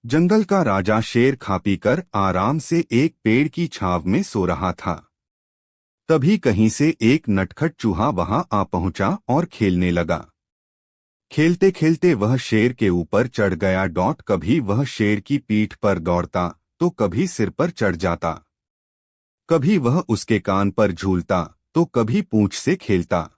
जंगल का राजा शेर खा पी कर आराम से एक पेड़ की छांव में सो रहा था। तभी कहीं से एक नटखट चूहा वहां आ पहुंचा और खेलने लगा। खेलते खेलते वह शेर के ऊपर चढ़ गया। कभी वह शेर की पीठ पर दौड़ता तो कभी सिर पर चढ़ जाता। कभी वह उसके कान पर झूलता तो कभी पूंछ से खेलता।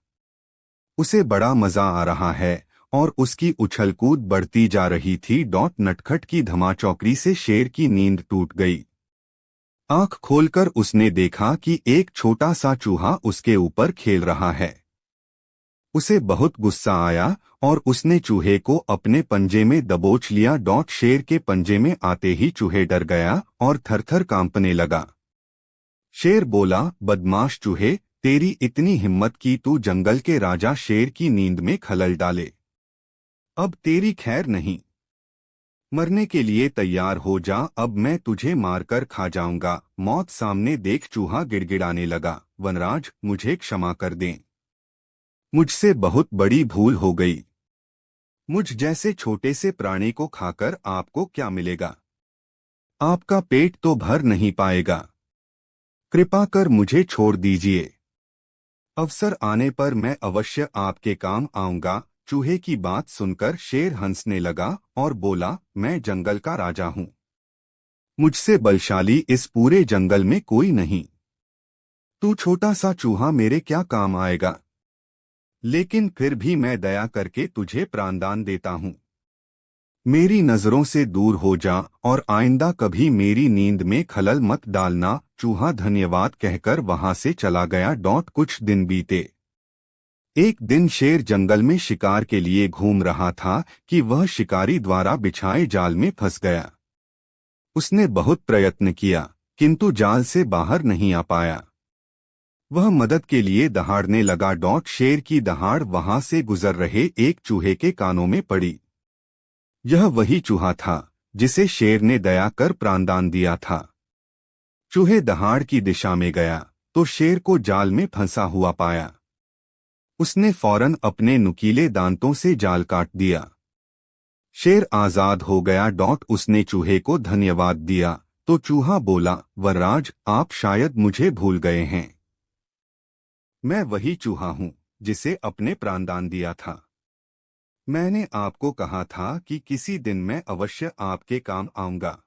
उसे बड़ा मजा आ रहा है और उसकी उछल कूद बढ़ती जा रही थी। नटखट की धमाचौकड़ी से शेर की नींद टूट गई। आंख खोलकर उसने देखा कि एक छोटा सा चूहा उसके ऊपर खेल रहा है। उसे बहुत गुस्सा आया और उसने चूहे को अपने पंजे में दबोच लिया। शेर के पंजे में आते ही चूहे डर गया और थरथर कांपने लगा। शेर बोला, बदमाश चूहे, तेरी इतनी हिम्मत की तू जंगल के राजा शेर की नींद में खलल डाले। अब तेरी खैर नहीं। मरने के लिए तैयार हो जा, अब मैं तुझे मारकर खा जाऊंगा। मौत सामने देख चूहा गिड़गिड़ाने लगा, वनराज मुझे क्षमा कर दें। मुझसे बहुत बड़ी भूल हो गई। मुझ जैसे छोटे से प्राणी को खाकर आपको क्या मिलेगा? आपका पेट तो भर नहीं पाएगा। कृपा कर मुझे छोड़ दीजिए। अवसर आने पर मैं अवश्य आपके काम आऊंगा। चूहे की बात सुनकर शेर हंसने लगा और बोला, मैं जंगल का राजा हूं। मुझसे बलशाली इस पूरे जंगल में कोई नहीं। तू छोटा सा चूहा मेरे क्या काम आएगा? लेकिन फिर भी मैं दया करके तुझे प्राणदान देता हूं। मेरी नजरों से दूर हो जा और आइंदा कभी मेरी नींद में खलल मत डालना। चूहा धन्यवाद कहकर वहां से चला गया। कुछ दिन बीते। एक दिन शेर जंगल में शिकार के लिए घूम रहा था कि वह शिकारी द्वारा बिछाए जाल में फंस गया। उसने बहुत प्रयत्न किया किंतु जाल से बाहर नहीं आ पाया। वह मदद के लिए दहाड़ने लगा। शेर की दहाड़ वहां से गुजर रहे एक चूहे के कानों में पड़ी। यह वही चूहा था जिसे शेर ने दया कर प्राणदान दिया था। चूहे दहाड़ की दिशा में गया तो शेर को जाल में फंसा हुआ पाया। उसने फौरन अपने नुकीले दांतों से जाल काट दिया। शेर आजाद हो गया। उसने चूहे को धन्यवाद दिया तो चूहा बोला, वरराज आप शायद मुझे भूल गए हैं। मैं वही चूहा हूं जिसे अपने प्राणदान दिया था। मैंने आपको कहा था कि किसी दिन मैं अवश्य आपके काम आऊंगा।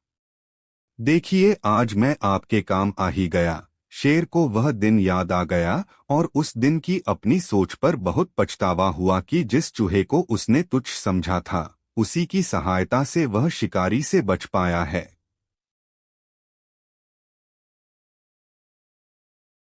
देखिए आज मैं आपके काम आ ही गया। शेर को वह दिन याद आ गया और उस दिन की अपनी सोच पर बहुत पछतावा हुआ कि जिस चूहे को उसने तुच्छ समझा था, उसी की सहायता से वह शिकारी से बच पाया है।